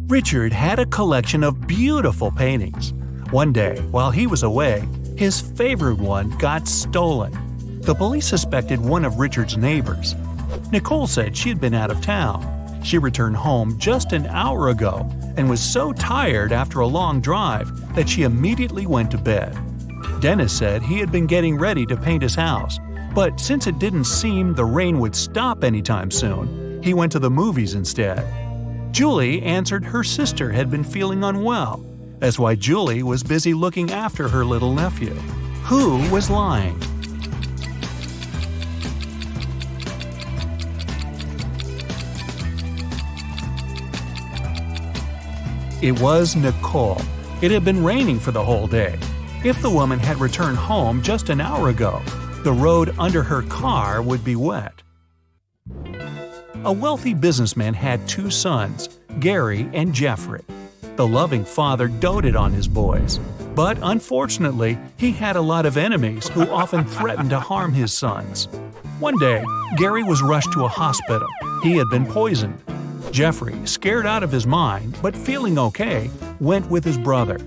Richard had a collection of beautiful paintings. One day, while he was away, his favorite one got stolen. The police suspected one of Richard's neighbors. Nicole said she had been out of town. She returned home just an hour ago and was so tired after a long drive that she immediately went to bed. Dennis said he had been getting ready to paint his house, but since it didn't seem the rain would stop anytime soon, he went to the movies instead. Julie answered her sister had been feeling unwell. That's why Julie was busy looking after her little nephew. Who was lying? It was Nicole. It had been raining for the whole day. If the woman had returned home just an hour ago, the road under her car would be wet. A wealthy businessman had two sons, Gary and Jeffrey. The loving father doted on his boys. But unfortunately, he had a lot of enemies who often threatened to harm his sons. One day, Gary was rushed to a hospital. He had been poisoned. Jeffrey, scared out of his mind, but feeling okay, went with his brother.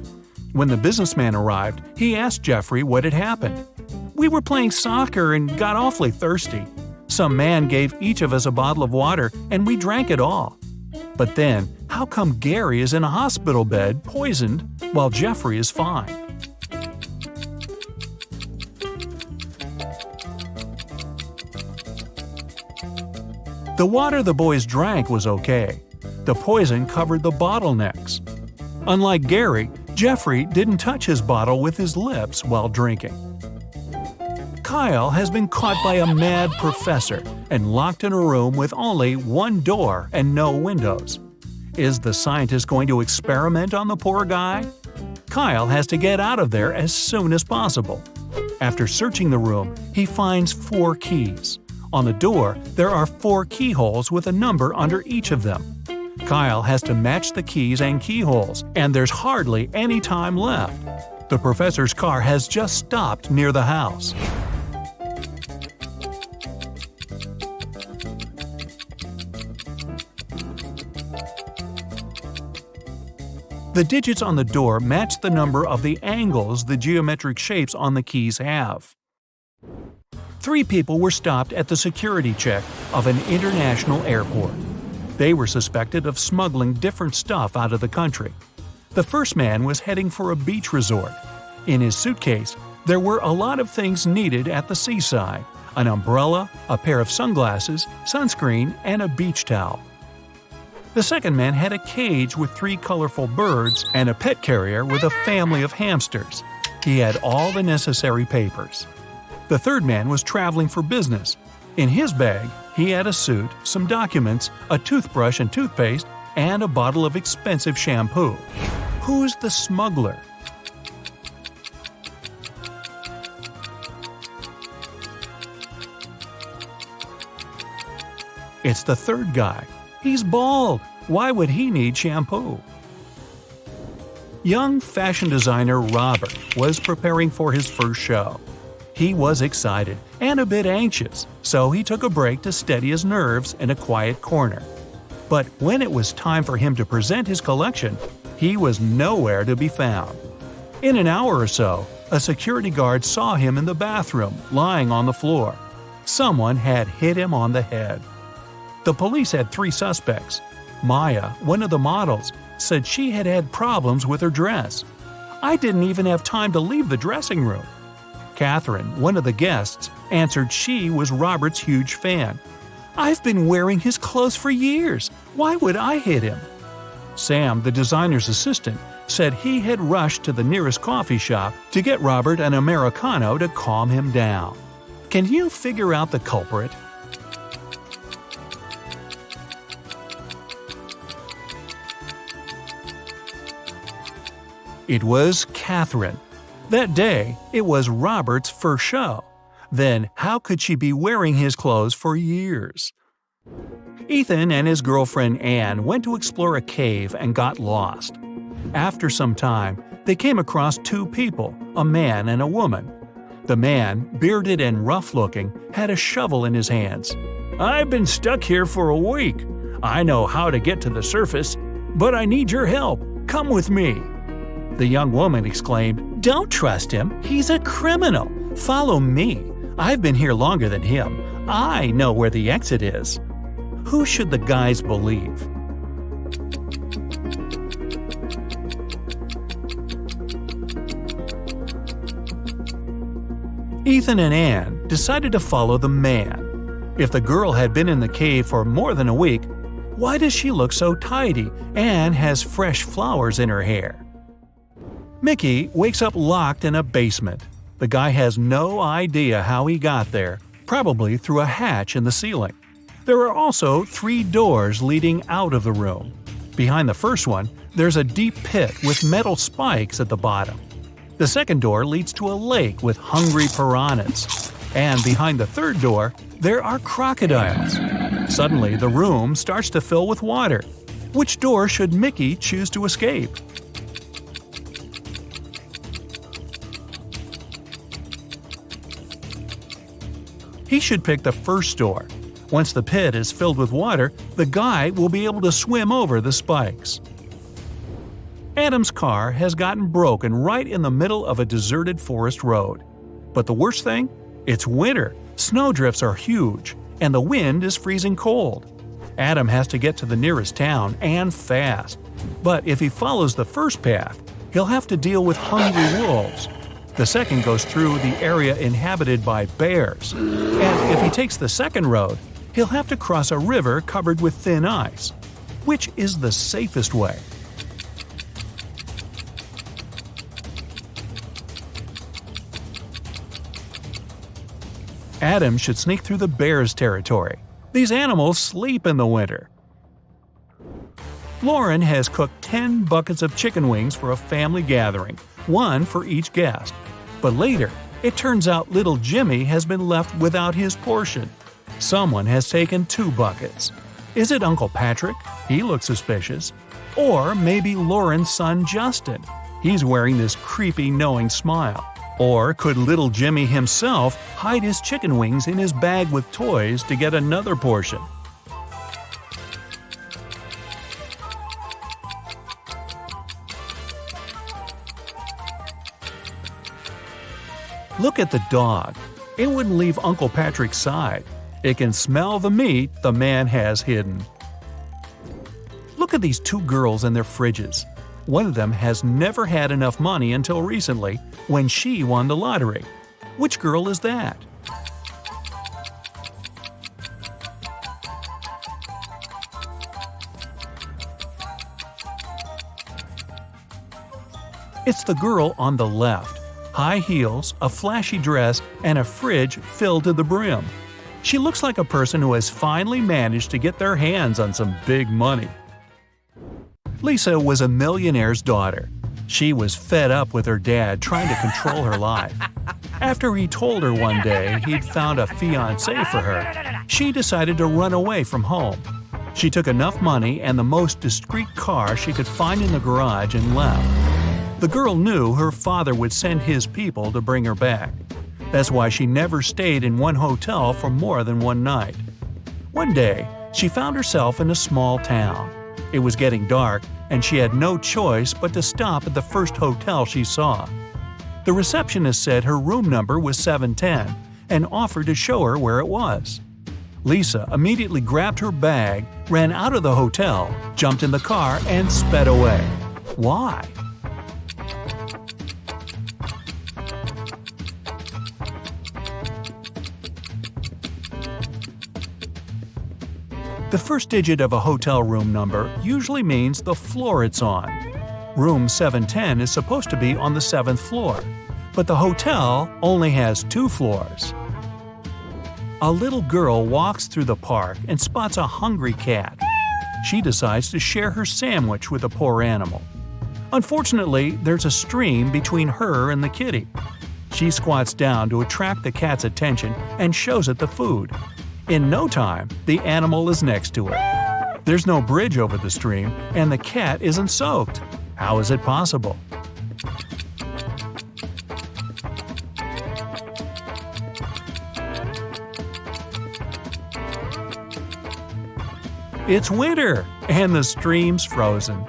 When the businessman arrived, he asked Jeffrey what had happened. "We were playing soccer and got awfully thirsty. Some man gave each of us a bottle of water and we drank it all. But then, how come Gary is in a hospital bed, poisoned, while Jeffrey is fine?" The water the boys drank was okay. The poison covered the bottlenecks. Unlike Gary, Jeffrey didn't touch his bottle with his lips while drinking. Kyle has been caught by a mad professor and locked in a room with only one door and no windows. Is the scientist going to experiment on the poor guy? Kyle has to get out of there as soon as possible. After searching the room, he finds 4 keys. On the door, there are 4 keyholes with a number under each of them. Kyle has to match the keys and keyholes, and there's hardly any time left. The professor's car has just stopped near the house. The digits on the door match the number of the angles the geometric shapes on the keys have. 3 people were stopped at the security check of an international airport. They were suspected of smuggling different stuff out of the country. The first man was heading for a beach resort. In his suitcase, there were a lot of things needed at the seaside: an umbrella, a pair of sunglasses, sunscreen, and a beach towel. The second man had a cage with 3 colorful birds and a pet carrier with a family of hamsters. He had all the necessary papers. The third man was traveling for business. In his bag, he had a suit, some documents, a toothbrush and toothpaste, and a bottle of expensive shampoo. Who's the smuggler? It's the third guy. He's bald. Why would he need shampoo? Young fashion designer Robert was preparing for his first show. He was excited and a bit anxious, so he took a break to steady his nerves in a quiet corner. But when it was time for him to present his collection, he was nowhere to be found. In an hour or so, a security guard saw him in the bathroom, lying on the floor. Someone had hit him on the head. The police had 3 suspects. Maya, one of the models, said she had had problems with her dress. "I didn't even have time to leave the dressing room." Catherine, one of the guests, answered she was Robert's huge fan. "I've been wearing his clothes for years. Why would I hit him?" Sam, the designer's assistant, said he had rushed to the nearest coffee shop to get Robert an Americano to calm him down. Can you figure out the culprit? It was Catherine. That day, it was Robert's first show. Then how could she be wearing his clothes for years? Ethan and his girlfriend Anne went to explore a cave and got lost. After some time, they came across 2 people, a man and a woman. The man, bearded and rough-looking, had a shovel in his hands. "I've been stuck here for a week. I know how to get to the surface. "But I need your help. Come with me." The young woman exclaimed, "Don't trust him. He's a criminal. Follow me. I've been here longer than him. I know where the exit is." Who should the guys believe? Ethan and Anne decided to follow the man. If the girl had been in the cave for more than a week, why does she look so tidy and has fresh flowers in her hair? Mickey wakes up locked in a basement. The guy has no idea how he got there, probably through a hatch in the ceiling. There are also 3 doors leading out of the room. Behind the first one, there's a deep pit with metal spikes at the bottom. The second door leads to a lake with hungry piranhas. And behind the third door, there are crocodiles. Suddenly, the room starts to fill with water. Which door should Mickey choose to escape? He should pick the first door. Once the pit is filled with water, the guy will be able to swim over the spikes. Adam's car has gotten broken right in the middle of a deserted forest road. But the worst thing? It's winter, snowdrifts are huge, and the wind is freezing cold. Adam has to get to the nearest town, and fast. But if he follows the first path, he'll have to deal with hungry wolves. The second goes through the area inhabited by bears. And if he takes the second road, he'll have to cross a river covered with thin ice. Which is the safest way? Adam should sneak through the bears' territory. These animals sleep in the winter. Lauren has cooked 10 buckets of chicken wings for a family gathering, 1 for each guest. But later, it turns out little Jimmy has been left without his portion. Someone has taken 2 buckets. Is it Uncle Patrick? He looks suspicious. Or maybe Lauren's son Justin. He's wearing this creepy knowing smile. Or could little Jimmy himself hide his chicken wings in his bag with toys to get another portion? Look at the dog. It wouldn't leave Uncle Patrick's side. It can smell the meat the man has hidden. Look at these 2 girls and their fridges. One of them has never had enough money until recently, when she won the lottery. Which girl is that? It's the girl on the left. High heels, a flashy dress, and a fridge filled to the brim. She looks like a person who has finally managed to get their hands on some big money. Lisa was a millionaire's daughter. She was fed up with her dad trying to control her life. After he told her one day he'd found a fiancé for her, she decided to run away from home. She took enough money and the most discreet car she could find in the garage and left. The girl knew her father would send his people to bring her back. That's why she never stayed in one hotel for more than one night. One day, she found herself in a small town. It was getting dark, and she had no choice but to stop at the first hotel she saw. The receptionist said her room number was 710 and offered to show her where it was. Lisa immediately grabbed her bag, ran out of the hotel, jumped in the car, and sped away. Why? The first digit of a hotel room number usually means the floor it's on. Room 710 is supposed to be on the 7th floor, but the hotel only has 2 floors. A little girl walks through the park and spots a hungry cat. She decides to share her sandwich with the poor animal. Unfortunately, there's a stream between her and the kitty. She squats down to attract the cat's attention and shows it the food. In no time, the animal is next to her. There's no bridge over the stream, and the cat isn't soaked. How is it possible? It's winter, and the stream's frozen.